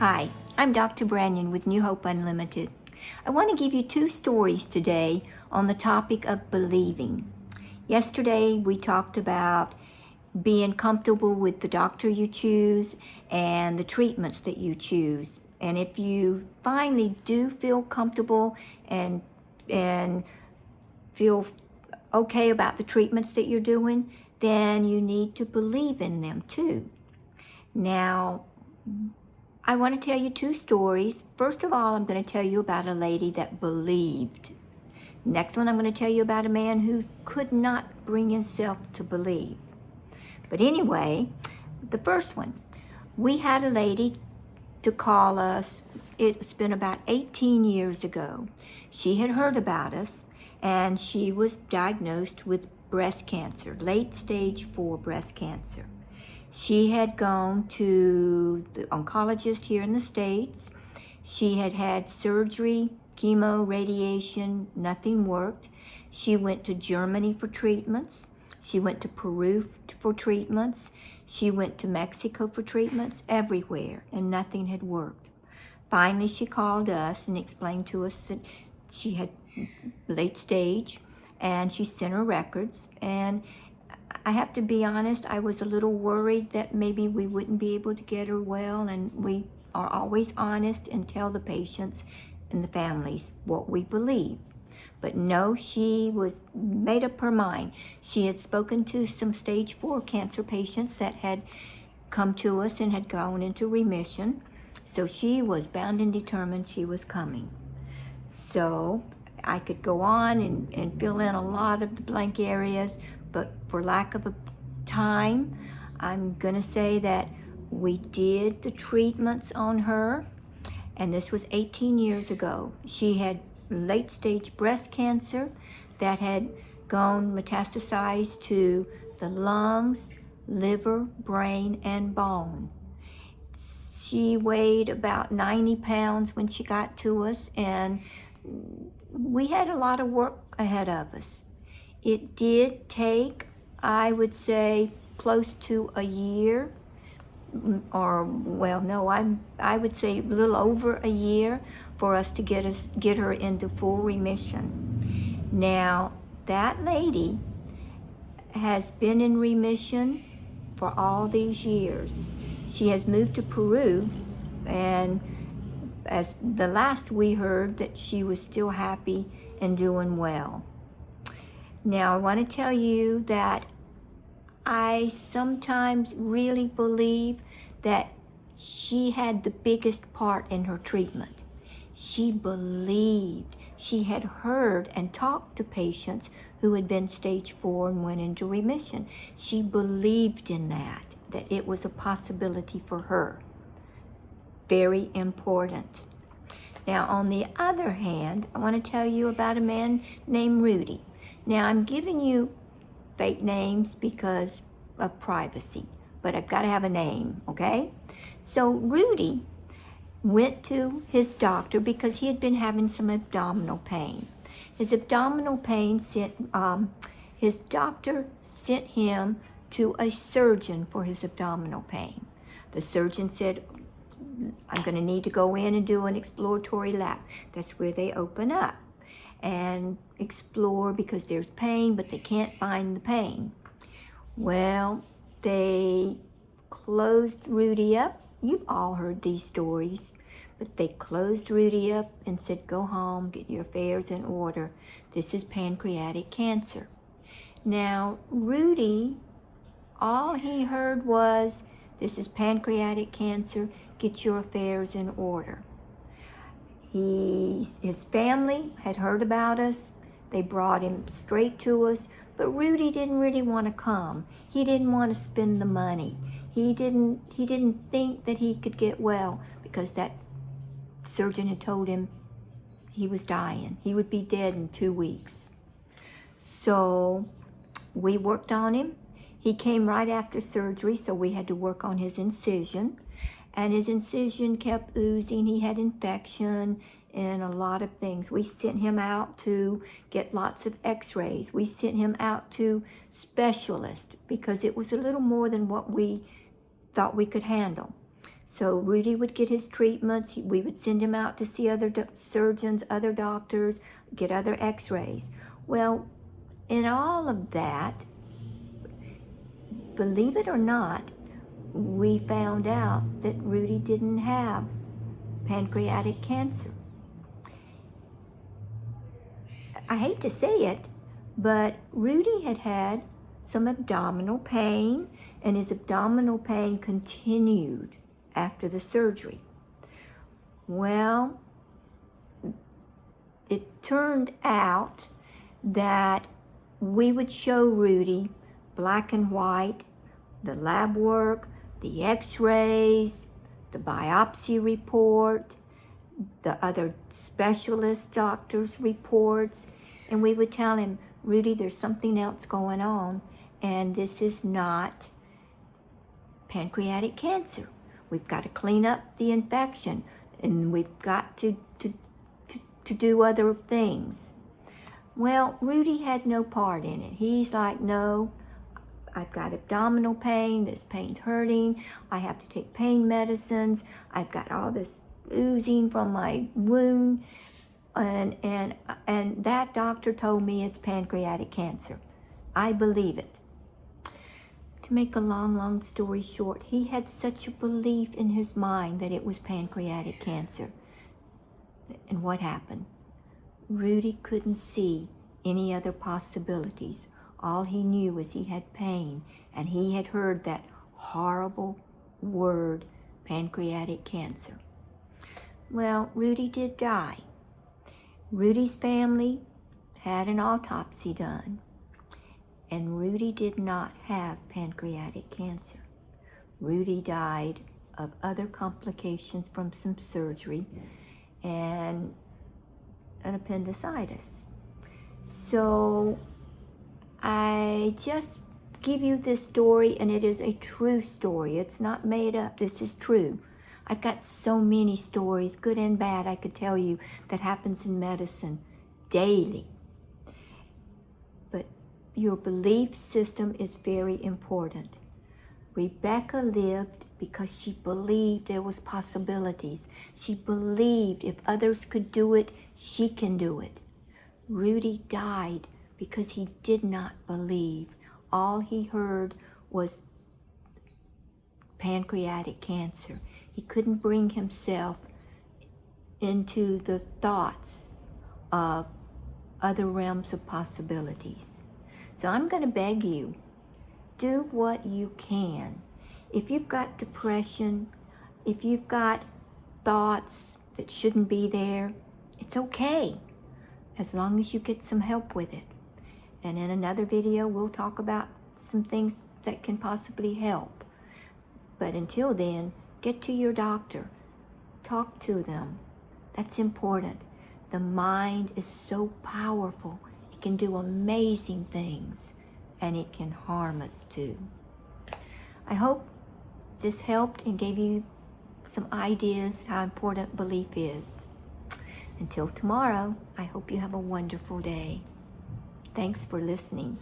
Hi, I'm Dr. Branyon with New Hope Unlimited. I want to give you two stories today on the topic of believing. Yesterday we talked about being comfortable with the doctor you choose and the treatments that you choose. And if you finally do feel comfortable and feel okay about the treatments that you're doing, then you need to believe in them too. Now, I want to tell you two stories. First of all, I'm going to tell you about a lady that believed. Next one, I'm going to tell you about a man who could not bring himself to believe. But anyway, the first one, we had a lady to call us. It's been about 18 years ago. She had heard about us, and she was diagnosed with breast cancer, late stage 4 breast cancer. She had gone to the oncologist here in the States. She had had surgery, chemo, radiation, nothing worked. She went to Germany for treatments. She went to Peru for treatments. She went to Mexico for treatments, everywhere, and nothing had worked. Finally, she called us and explained to us that she had late stage, and she sent her records. And I have to be honest, I was a little worried that maybe we wouldn't be able to get her well, and we are always honest and tell the patients and the families what we believe. But no, she was made up her mind. She had spoken to some stage 4 cancer patients that had come to us and had gone into remission. So she was bound and determined she was coming. So I could go on and fill in a lot of the blank areas, but for lack of a time, I'm going to say that we did the treatments on her, and this was 18 years ago. She had late stage breast cancer that had gone metastasized to the lungs, liver, brain, and bone. She weighed about 90 pounds when she got to us, and we had a lot of work ahead of us. It did take, I would say, close to a year, or I would say a little over a year for us to get her into full remission. Now, that lady has been in remission for all these years. She has moved to Peru, and as the last we heard, that she was still happy and doing well. Now, I want to tell you that I sometimes really believe that she had the biggest part in her treatment. She believed. She had heard and talked to patients who had been stage 4 and went into remission. She believed in that it was a possibility for her. Very important. Now, on the other hand, I want to tell you about a man named Rudy. Now, I'm giving you fake names because of privacy, but I've got to have a name, okay? So Rudy went to his doctor because he had been having some abdominal pain. His abdominal pain his doctor sent him to a surgeon for his abdominal pain. The surgeon said, I'm going to need to go in and do an exploratory lap. That's where they open up and explore because there's pain, but they can't find the pain. Well, they closed Rudy up. You've all heard these stories, but they closed Rudy up and said, go home, get your affairs in order. This is pancreatic cancer. Now, Rudy, all he heard was, this is pancreatic cancer, get your affairs in order. His family had heard about us. They brought him straight to us, but Rudy didn't really want to come. He didn't want to spend the money. He didn't think that he could get well because that surgeon had told him he was dying. He would be dead in 2 weeks. So we worked on him. He came right after surgery, so we had to work on his incision. And his incision kept oozing. He had infection and a lot of things. We sent him out to get lots of x-rays. We sent him out to specialists because it was a little more than what we thought we could handle. So Rudy would get his treatments. We would send him out to see other surgeons, other doctors, get other x-rays. Well, in all of that, believe it or not, we found out that Rudy didn't have pancreatic cancer. I hate to say it, but Rudy had had some abdominal pain, and his abdominal pain continued after the surgery. Well, it turned out that we would show Rudy black and white, the lab work, the x-rays, the biopsy report, the other specialist doctors' reports, and we would tell him, Rudy, there's something else going on, and this is not pancreatic cancer. We've got to clean up the infection, and we've got to do other things. Well, Rudy had no part in it. He's like, no, I've got abdominal pain, this pain's hurting, I have to take pain medicines, I've got all this oozing from my wound, and that doctor told me it's pancreatic cancer. I believe it. To make a long story short, he had such a belief in his mind that it was pancreatic cancer. And what happened? Rudy couldn't see any other possibilities. All he knew was he had pain, and he had heard that horrible word, pancreatic cancer. Well, Rudy did die. Rudy's family had an autopsy done, and Rudy did not have pancreatic cancer. Rudy died of other complications from some surgery and an appendicitis. So I just give you this story, and it is a true story. It's not made up. This is true. I've got so many stories, good and bad, I could tell you, that happens in medicine daily. But your belief system is very important. Rebecca lived because she believed there was possibilities. She believed if others could do it, she can do it. Rudy died because he did not believe. All he heard was pancreatic cancer. He couldn't bring himself into the thoughts of other realms of possibilities. So I'm going to beg you, do what you can. If you've got depression, if you've got thoughts that shouldn't be there, it's okay, as long as you get some help with it. And in another video, we'll talk about some things that can possibly help. But until then, get to your doctor. Talk to them. That's important. The mind is so powerful. It can do amazing things, and it can harm us too. I hope this helped and gave you some ideas how important belief is. Until tomorrow, I hope you have a wonderful day. Thanks for listening.